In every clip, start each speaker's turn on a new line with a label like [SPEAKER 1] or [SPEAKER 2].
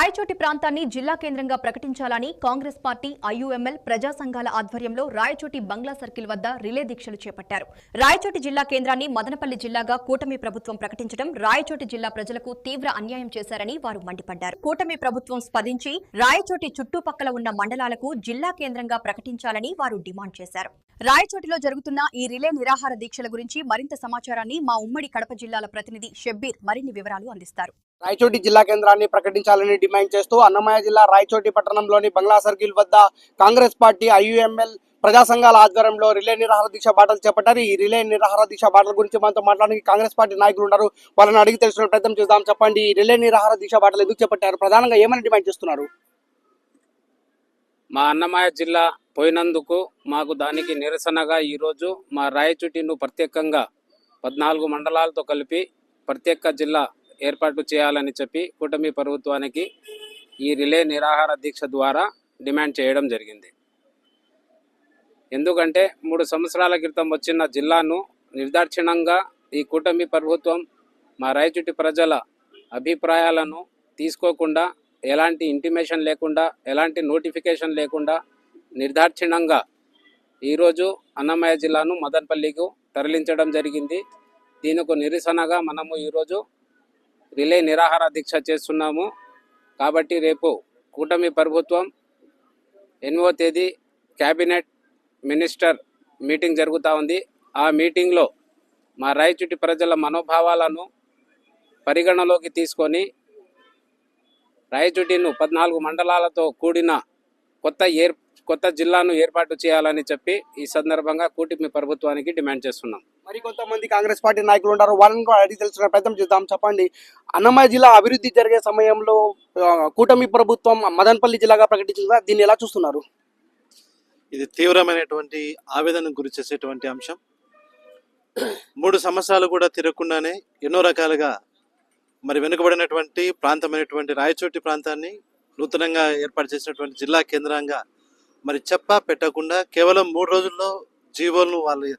[SPEAKER 1] రాయచోటి ప్రాంతాన్ని జిల్లా కేంద్రంగా ప్రకటించాలని కాంగ్రెస్ పార్టీ ఐయుఎంఎల్ ప్రజా సంఘాల ఆధ్వర్యంలో రాయచోటి బంగ్లా సర్కిల్ వద్ద రిలే దీక్షలు చేపట్టారు. రాయచోటి జిల్లా కేంద్రాన్ని మదనపల్లి జిల్లాగా కూటమి ప్రభుత్వం ప్రకటించడం రాయచోటి జిల్లా ప్రజలకు తీవ్ర అన్యాయం చేశారని వారు మండిపడ్డారు. కూటమి ప్రభుత్వం స్పందించి రాయచోటి చుట్టుపక్కల ఉన్న మండలాలకు జిల్లా కేంద్రంగా ప్రకటించాలని వారు డిమాండ్ చేశారు. రాయచోటిలో జరుగుతున్న ఈ రిలే నిరాహార దీక్షల గురించి మరింత సమాచారాన్ని మా ఉమ్మడి కడప జిల్లాల ప్రతినిధి షబ్బీర్ మరిన్ని వివరాలు అందిస్తారు.
[SPEAKER 2] రాయచోటి జిల్లా కేంద్రాన్ని ప్రకటించాలని డిమాండ్ చేస్తూ అన్నమయ్య జిల్లా రాయచోటి పట్టణంలోని బంగ్లా సర్కిల్ వద్ద కాంగ్రెస్ పార్టీ ఐయుఎంఎల్ ప్రజా సంఘాల ఆధ్వర్యంలో రిలే నిరాహార దీక్ష బాటలు చేపట్టారు. ఈ రిలే నిరాహార దీక్ష బాటల గురించి మనతో మాట్లాడడానికి కాంగ్రెస్ పార్టీ నాయకులు ఉన్నారు. వాళ్ళని అడిగి తెలుసుకునే ప్రయత్నం చేద్దాం. చెప్పండి, ఈ రిలే నిరాహార దీక్ష బాటలు ఎందుకు చేపట్టారు? ప్రధానంగా ఏమని డిమాండ్ చేస్తున్నారు?
[SPEAKER 3] మా అన్నమయ్య జిల్లా పోయినందుకు మాకు దానికి నిరసనగా ఈరోజు మా రాయచోటిను ప్రత్యేకంగా 14 మండలాలతో కలిపి ప్రత్యేక జిల్లా ఏర్పాటు చేయాలని చెప్పి కూటమి ప్రభుత్వానికి ఈ రిలే నిరాహార దీక్ష ద్వారా డిమాండ్ చేయడం జరిగింది. ఎందుకంటే 3 సంవత్సరాల క్రితం వచ్చిన జిల్లాను నిర్దాక్షిణ్యంగా ఈ కూటమి ప్రభుత్వం మా రాయచోటి ప్రజల అభిప్రాయాలను తీసుకోకుండా, ఎలాంటి ఇంటిమేషన్ లేకుండా, ఎలాంటి నోటిఫికేషన్ లేకుండా నిర్దాక్షిణ్యంగా ఈరోజు అన్నమయ్య జిల్లాను మదనపల్లికి తరలించడం జరిగింది. దీనికి నిరసనగా మనము ఈరోజు రిలే నిరాహార దీక్ష చేస్తున్నాము. కాబట్టి రేపు కూటమి ప్రభుత్వం 8వ తేదీ క్యాబినెట్ మినిస్టర్ మీటింగ్ జరుగుతూ ఉంది. ఆ మీటింగ్లో మా రాయచోటి ప్రజల మనోభావాలను పరిగణలోకి తీసుకొని రాయచోటిను 14 మండలాలతో కూడిన కొత్త జిల్లాను ఏర్పాటు చేయాలని చెప్పి ఈ సందర్భంగా కూటమి ప్రభుత్వానికి డిమాండ్ చేస్తున్నాం.
[SPEAKER 2] మరి కొంతమంది కాంగ్రెస్ పార్టీ నాయకులు ఉన్నారు, వాళ్ళని కూడా అడిగి తెలుసుకునే ప్రయత్నం చేద్దాం. చెప్పండి, అన్నమయ్య జిల్లా అభివృద్ధి జరిగే సమయంలో కూటమి ప్రభుత్వం మదనపల్లి జిల్లాగా ప్రకటించిందా? దీన్ని ఎలా చూస్తున్నారు?
[SPEAKER 4] ఇది తీవ్రమైనటువంటి ఆవేదనకు గురి చేసేటువంటి అంశం. 3 సంవత్సరాలు కూడా తిరగకుండానే ఎన్నో రకాలుగా మరి వెనుకబడినటువంటి ప్రాంతమైనటువంటి రాయచోటి ప్రాంతాన్ని నూతనంగా ఏర్పాటు చేసినటువంటి జిల్లా కేంద్రంగా మరి పెట్టకుండా కేవలం 3 రోజుల్లో జీవోలను వాళ్ళు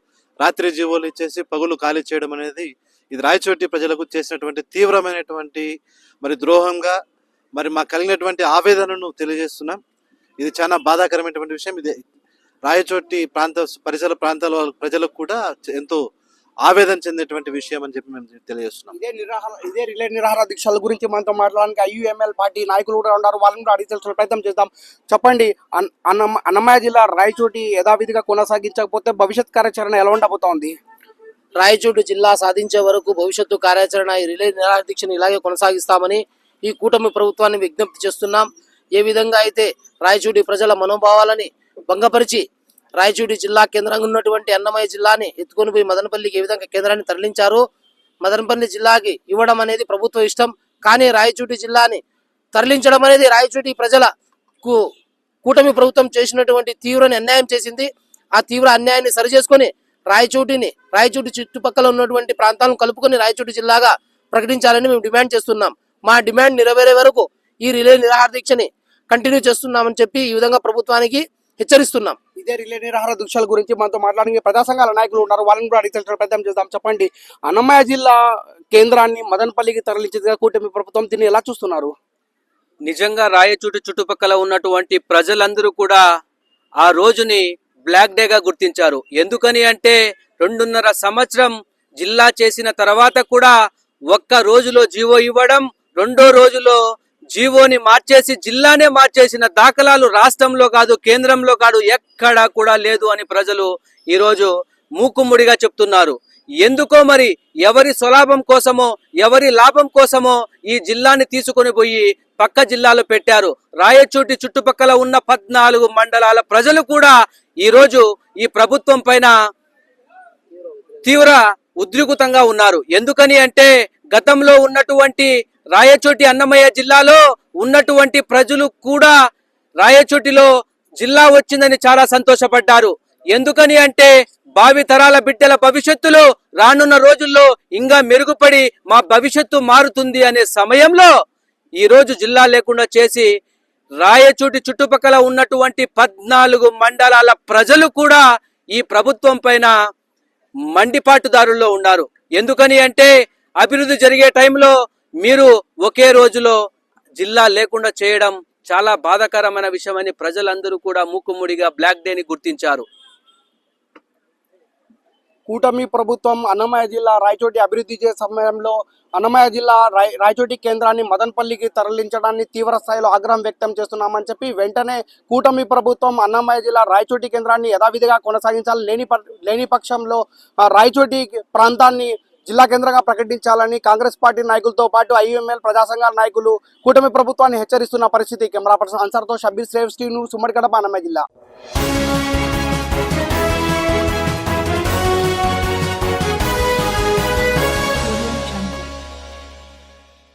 [SPEAKER 4] రాత్రి జీవోలు ఇచ్చేసి పగులు ఖాళీ చేయడం అనేది ఇది రాయచోటి ప్రజలకు చేసినటువంటి తీవ్రమైనటువంటి మరి ద్రోహంగా మరి మాకు కలిగినటువంటి ఆవేదనను తెలియజేస్తున్నాం. ఇది చాలా బాధాకరమైనటువంటి విషయం. ఇది రాయచోటి పరిసర ప్రాంతాల ప్రజలకు కూడా ఎంతో ఆవేదన చెందేటువంటి విషయం అని చెప్పి మేము తెలియజేస్తున్నాం.
[SPEAKER 2] ఇదే రిలే నిరాహార దీక్షల గురించి మనతో మాట్లాడడానికి ఐయుఎంఎల్ పార్టీ నాయకులు కూడా ఉన్నారు. వాళ్ళని కూడా అడిగి తెలుసుకునే ప్రయత్నం చేద్దాం. చెప్పండి, అన్నమయ్య జిల్లా రాయచోటి యథావిధిగా కొనసాగించకపోతే భవిష్యత్ కార్యాచరణ ఎలా ఉండబోతోంది?
[SPEAKER 5] రాయచోటి జిల్లా సాధించే వరకు భవిష్యత్తు కార్యాచరణ ఈ రిలే నిరాహార దీక్షను ఇలాగే కొనసాగిస్తామని ఈ కూటమి ప్రభుత్వాన్ని విజ్ఞప్తి చేస్తున్నాం. ఏ విధంగా అయితే రాయచోటి ప్రజల మనోభావాలని భంగపరిచి రాయచోటి జిల్లా కేంద్రంగా ఉన్నటువంటి అన్నమయ్య జిల్లాని ఎత్తుకొని పోయి మదనపల్లికి ఏ విధంగా కేంద్రాన్ని తరలించారు, మదనపల్లి జిల్లాకి ఇవ్వడం అనేది ప్రభుత్వ ఇష్టం. కానీ రాయచోటి జిల్లాని తరలించడం అనేది రాయచోటి ప్రజలకు కూటమి ప్రభుత్వం చేసినటువంటి తీవ్ర అన్యాయం చేసింది. ఆ తీవ్ర అన్యాయాన్ని సరిచేసుకొని రాయచోటి చుట్టుపక్కల ఉన్నటువంటి ప్రాంతాలను కలుపుకొని రాయచోటి జిల్లాగా ప్రకటించాలని మేము డిమాండ్ చేస్తున్నాం. మా డిమాండ్ నెరవేరే వరకు ఈ రిలే నిరాహార దీక్షని కంటిన్యూ చేస్తున్నామని చెప్పి ఈ విధంగా ప్రభుత్వానికి హెచ్చరిస్తున్నాం.
[SPEAKER 2] ఇదే రిలే నిరాహార దీక్షల గురించి మనతో మాట్లాడడానికి ప్రజా సంఘాల నాయకులు ఉన్నారు. వాళ్ళని కూడా అడిగి తెలుసుకునే ప్రయత్నం చేద్దాం. చెప్పండి, అన్నమయ్య జిల్లా కేంద్రాన్ని మదనపల్లికి తరలించేదిగా కూటమి ప్రభుత్వం, దీన్ని ఎలా చూస్తున్నారు?
[SPEAKER 6] నిజంగా రాయచోటి చుట్టుపక్కల ఉన్నటువంటి ప్రజలందరూ కూడా ఆ రోజుని బ్లాక్ డేగా గుర్తించారు. ఎందుకని అంటే 2.5 సంవత్సరం జిల్లా చేసిన తర్వాత కూడా ఒక్క రోజులో జీవో ఇవ్వడం, 2వ రోజులో జీవోని మార్చేసి జిల్లానే మార్చేసిన దాఖలాలు రాష్ట్రంలో కాదు, కేంద్రంలో కాదు, ఎక్కడా కూడా లేదు అని ప్రజలు ఈరోజు మూకుముడిగా చెప్తున్నారు. ఎందుకో మరి ఎవరి స్వలాభం కోసమో ఎవరి లాభం కోసమో ఈ జిల్లాని తీసుకొని పోయి పక్క జిల్లాలో పెట్టారు. రాయచోటి చుట్టుపక్కల ఉన్న 14 మండలాల ప్రజలు కూడా ఈరోజు ఈ ప్రభుత్వం పైన తీవ్ర ఉద్రిక్తంగా ఉన్నారు. ఎందుకని అంటే గతంలో ఉన్నటువంటి రాయచోటి అన్నమయ్య జిల్లాలో ఉన్నటువంటి ప్రజలు కూడా రాయచోటిలో జిల్లా వచ్చిందని చాలా సంతోషపడ్డారు. ఎందుకని అంటే భావి తరాల బిడ్డల భవిష్యత్తులో రానున్న రోజుల్లో ఇంకా మెరుగుపడి మా భవిష్యత్తు మారుతుంది అనే సమయంలో ఈరోజు జిల్లా లేకుండా చేసి రాయచోటి చుట్టుపక్కల ఉన్నటువంటి 14 మండలాల ప్రజలు కూడా ఈ ప్రభుత్వం పైన మండిపాటుదారుల్లో ఉన్నారు. ఎందుకని అంటే అభివృద్ధి జరిగే టైంలో మీరు ఒకే రోజులో జిల్లా లేకుండా చేయడం చాలా బాధాకరమైన విషయమని ప్రజలందరూ కూడా మూకుమ్మడిగా బ్లాక్ డేని గుర్తించారు.
[SPEAKER 2] కూటమి ప్రభుత్వం అన్నమయ్య జిల్లా రాయచోటి అభివృద్ధి చేసే సమయంలో అన్నమయ్య జిల్లా రాయచోటి కేంద్రాన్ని మదనపల్లికి తరలించడాన్ని తీవ్ర స్థాయిలో ఆగ్రహం వ్యక్తం చేస్తున్నామని చెప్పి వెంటనే కూటమి ప్రభుత్వం అన్నమయ్య జిల్లా రాయచోటి కేంద్రాన్ని యథావిధిగా కొనసాగించాలి, లేని పక్షంలో రాయచోటి ప్రాంతాన్ని జిల్లా కేంద్రంగా ప్రకటించాలని కాంగ్రెస్ పార్టీ నాయకులతో పాటు ఐయుఎంఎల్ ప్రజా సంఘాల నాయకులు కూటమి ప్రభుత్వాన్ని హెచ్చరిస్తున్న పరిస్థితి. కెమెరా పర్సన్ అన్సార్తో షబ్బీర్, శ్రేవ్, స్టీవ్, ఉమ్మడి కడప, అన్నమయ్య జిల్లా.